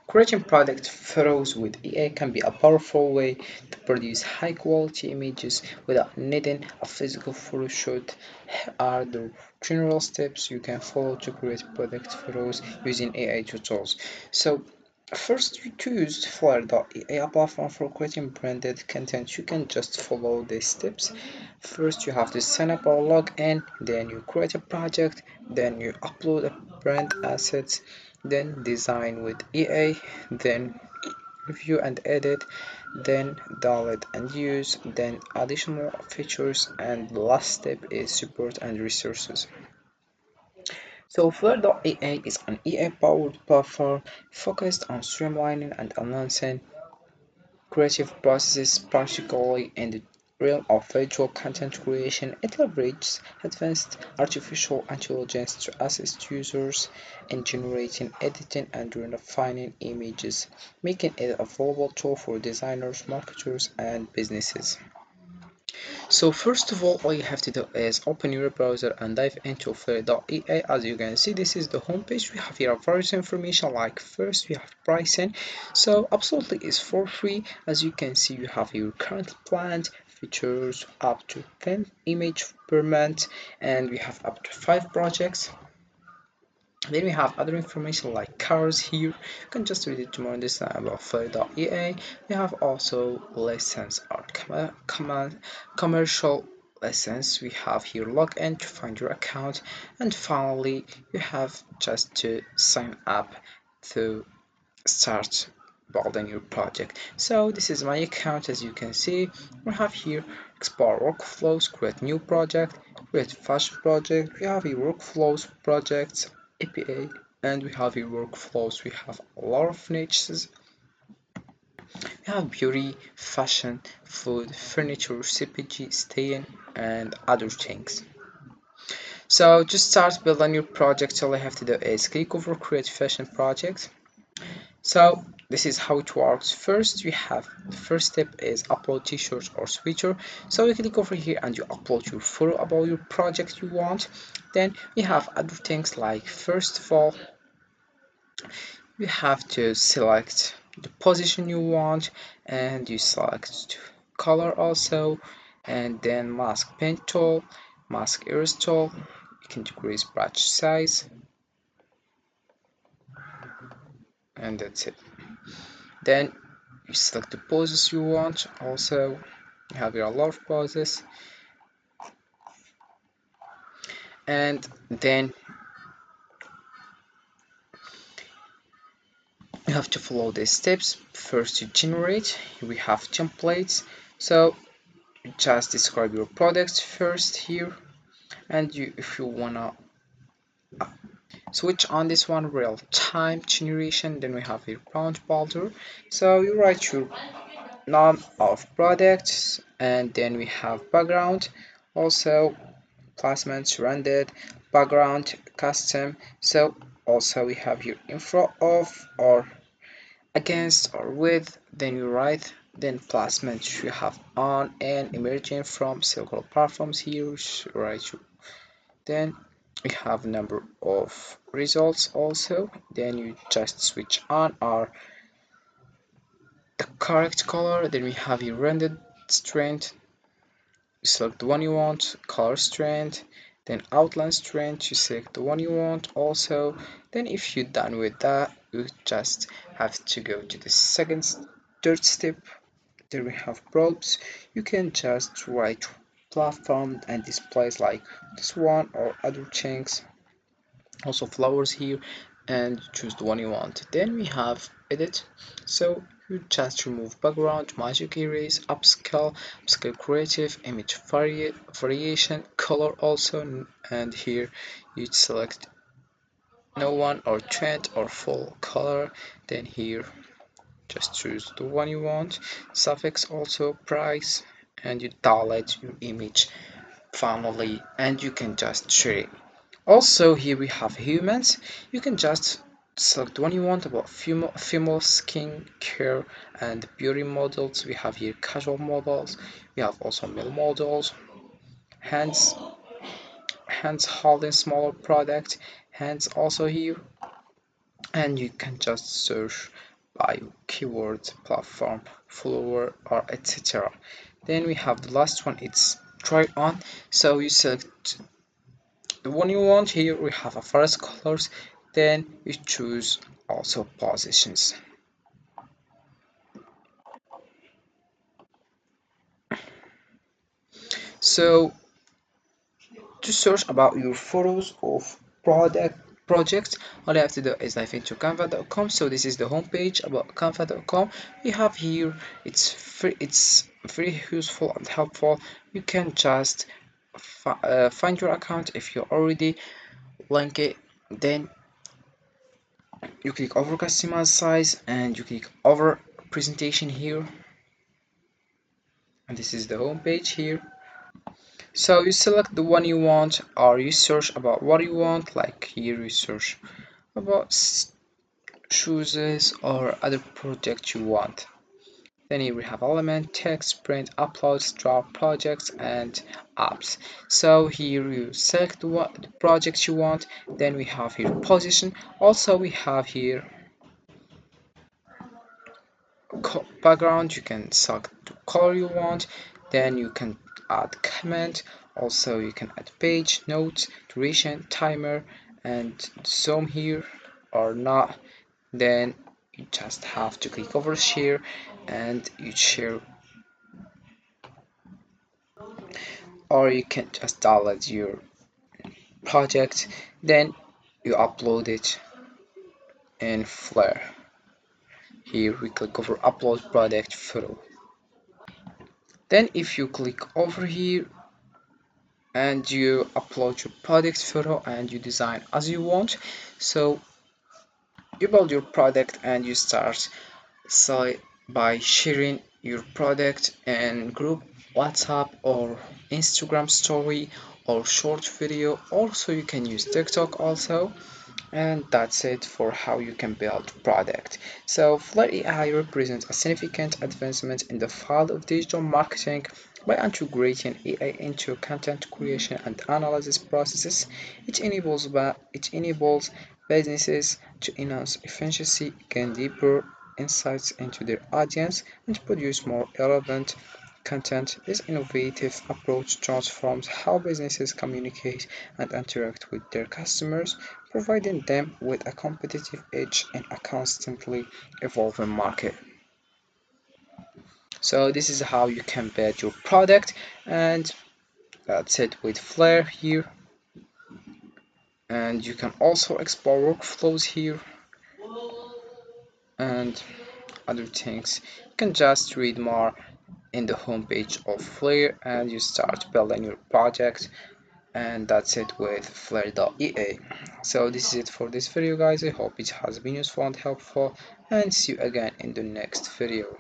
Creating product photos with AI can be a powerful way to produce high quality images without needing a physical photo shoot. Here are the general steps you can follow to create product photos using AI tools. So, first, to use FlairAI, a platform for creating branded content. You can just follow these steps. First, you have to sign up or log in, then you create a project, then you upload a brand assets, then design with EA, then review and edit, then download and use, then additional features, and the last step is support and resources. So Flare.ai is an AI-powered platform focused on streamlining and enhancing creative processes, particularly in the realm of visual content creation. It leverages advanced artificial intelligence to assist users in generating, editing, and refining images, making it a valuable tool for designers, marketers, and businesses. So first of all you have to do is open your browser and dive into Flare.ai. As you can see, this is the homepage. We have here various information, like first we have pricing. So absolutely is for free. As you can see, you have your current plan, features up to 10 image per month, and we have up to 5 projects. Then we have other information like cars here. You can just read it to more understand about Flare.ai. We have also lessons or commercial lessons. We have here login to find your account, and finally you have just to sign up to start building your project. So this is my account. As you can see, we have here explore workflows, create new project, create fashion project. We have here workflows, projects, APA, and we have here workflows. We have a lot of niches. We have beauty, fashion, food, furniture, CPG, staying, and other things. So to start building your project, all I have to do is click over create fashion project. So this is how it works. First, we have the first step is upload t-shirts or sweater. So you click over here and you upload your photo about your project you want. Then we have other things like, first of all, you have to select the position you want, and you select color also, and then mask pen tool, mask erase tool. You can decrease brush size, and that's it. Then you select the poses you want. Also, you have here a lot of poses, and then you have to follow these steps. First, you generate. We have templates, so you just describe your products first here, and if you wanna switch on this one real time generation, then we have here prompt builder. So you write your name of products, and then we have background, also placements, rendered, background, custom. So also we have here info of or against or with, then you write, then placements you have on and emerging from several platforms here, right? Then we have number of results also, then you just switch on or the correct color. Then we have your rendered strength, select the one you want, color strength, then outline strength, you select the one you want also. Then if you're done with that, you just have to go to the third step. Then we have props. You can just write platform and displays like this one or other things, also flowers here, and choose the one you want. Then we have edit. So you just remove background, magic erase, upscale creative, image variation, color also, and here you select no one or trend or full color. Then here just choose the one you want, suffix also, price, and you download your image finally, and you can just share it. Also here we have humans. You can just select the one you want about female skin care and beauty models. We have here casual models, we have also male models, hands hands holding smaller product, hands also here, and you can just search bio, keyword, platform, follower, or etc. Then we have the last one, it's try on. So you select the one you want. Here we have a first colors, then you choose also positions. So to search about your photos of projects, all you have to do is dive into canva.com. So this is the homepage about canva.com. We have here, it's free, it's very useful and helpful. You can just find your account if you already link it, then you click over customize size and you click over presentation here, and this is the home page here. So you select the one you want, or you search about what you want, like here you search about shoes or other project you want. Then here we have element, text, print, uploads, drop, projects, and apps. So here you select what the project you want. Then we have here position. Also we have here background. You can select the color you want. Then you can add comment. Also you can add page, notes, duration, timer, and zoom here or not. Then you just have to click over share and you share, or you can just download your project, then you upload it in Flair. Here we click over upload product photo. Then if you click over here and you upload your product photo and you design as you want, so you build your product and you start so by sharing your product in group WhatsApp or Instagram story or short video. Also you can use TikTok also. And that's it for how you can build product. So FlairAI represents a significant advancement in the field of digital marketing by integrating AI into content creation and analysis processes. It enables businesses to enhance efficiency, gain deeper insights into their audience, and produce more relevant content. This innovative approach transforms how businesses communicate and interact with their customers, providing them with a competitive edge in a constantly evolving market. So this is how you can build your product, and that's it with Flair here. And you can also explore workflows here and other things. You can just read more in the homepage of Flair and you start building your project, and that's it with FlairAI. So this is it for this video guys. I hope it has been useful and helpful, and see you again in the next video.